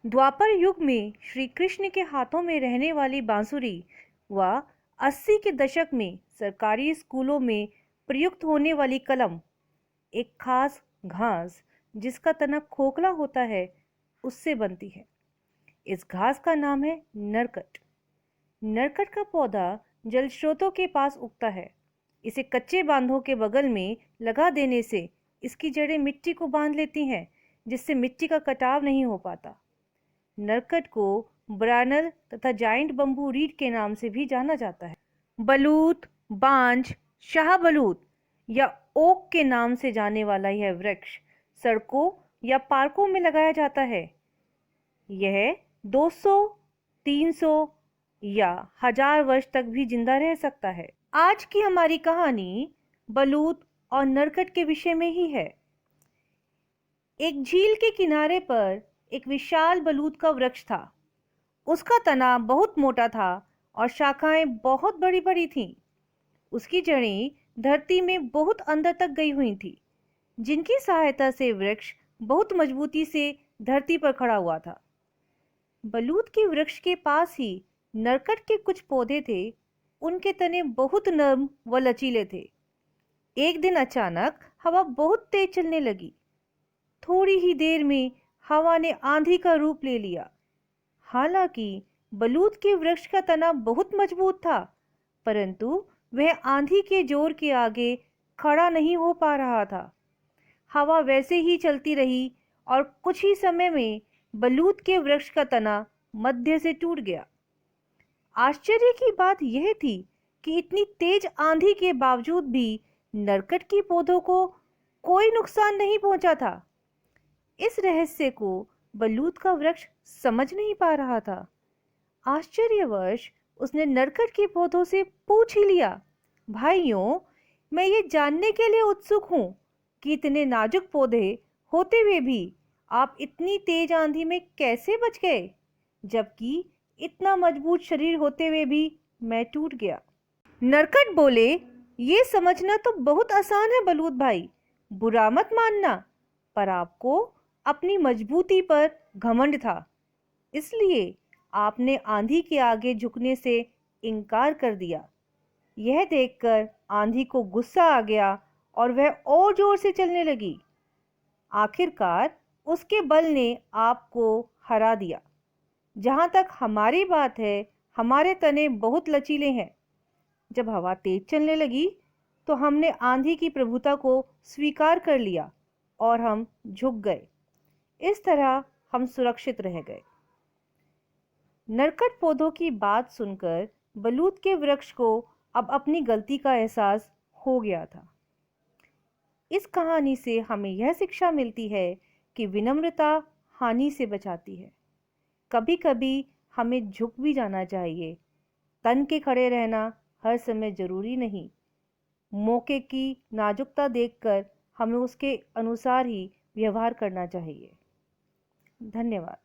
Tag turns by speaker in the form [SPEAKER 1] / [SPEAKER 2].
[SPEAKER 1] द्वापर युग में श्री कृष्ण के हाथों में रहने वाली बांसुरी व 80 के दशक में सरकारी स्कूलों में प्रयुक्त होने वाली कलम एक खास घास जिसका तना खोखला होता है उससे बनती है। इस घास का नाम है नरकट। नरकट का पौधा जल स्रोतों के पास उगता है। इसे कच्चे बांधों के बगल में लगा देने से इसकी जड़ें मिट्टी को बांध लेती हैं, जिससे मिट्टी का कटाव नहीं हो पाता। नरकट को ब्रानल तथा जाइंट बम्बू रीड के नाम से भी जाना जाता है। बलूत, बांज, शाहबलूत या ओक के नाम से जाने वाला यह वृक्ष सड़कों या पार्कों में लगाया जाता है। यह 200, 300 या 1000 वर्ष तक भी जिंदा रह सकता है। आज की हमारी कहानी बलूत और नरकट के विषय में ही है। एक झील के किनारे पर एक विशाल बलूत का वृक्ष था। उसका तना बहुत मोटा था और शाखाएं बहुत बड़ी बड़ी थीं। उसकी जड़ें धरती में बहुत अंदर तक गई हुई थी, जिनकी सहायता से वृक्ष बहुत मजबूती से धरती पर खड़ा हुआ था। बलूत के वृक्ष के पास ही नरकट के कुछ पौधे थे। उनके तने बहुत नरम व लचीले थे। एक दिन अचानक हवा बहुत तेज चलने लगी। थोड़ी ही देर में हवा ने आंधी का रूप ले लिया। हालांकि बलूत के वृक्ष का तना बहुत मजबूत था, परंतु वह आंधी के जोर के आगे खड़ा नहीं हो पा रहा था। हवा वैसे ही चलती रही और कुछ ही समय में बलूत के वृक्ष का तना मध्य से टूट गया। आश्चर्य की बात यह थी कि इतनी तेज आंधी के बावजूद भी नरकट की पौधों को कोई नुकसान नहीं पहुंचा था। इस रहस्य को बलूत का वृक्ष समझ नहीं पा रहा था। आश्चर्यवश उसने नरकट के पौधों से पूछ ही लिया, भाइयों, मैं ये जानने के लिए उत्सुक हूँ कि इतने नाजुक पौधे होते हुए भी आप इतनी तेज आंधी में कैसे बच गए, जबकि इतना मजबूत शरीर होते हुए भी मैं टूट गया। नरकट बोले, ये समझना तो बहुत आसान है बलूत भाई, बुरा मत मानना, पर आपको अपनी मजबूती पर घमंड था, इसलिए आपने आंधी के आगे झुकने से इनकार कर दिया। यह देखकर आंधी को गुस्सा आ गया और वह और जोर से चलने लगी। आखिरकार उसके बल ने आपको हरा दिया। जहाँ तक हमारी बात है, हमारे तने बहुत लचीले हैं। जब हवा तेज चलने लगी तो हमने आंधी की प्रभुता को स्वीकार कर लिया और हम झुक गए। इस तरह हम सुरक्षित रह गए। नरकट पौधों की बात सुनकर बलूत के वृक्ष को अब अपनी गलती का एहसास हो गया था। इस कहानी से हमें यह शिक्षा मिलती है कि विनम्रता हानि से बचाती है। कभी कभी हमें झुक भी जाना चाहिए। तन के खड़े रहना हर समय जरूरी नहीं। मौके की नाजुकता देखकर हमें उसके अनुसार ही व्यवहार करना चाहिए। धन्यवाद।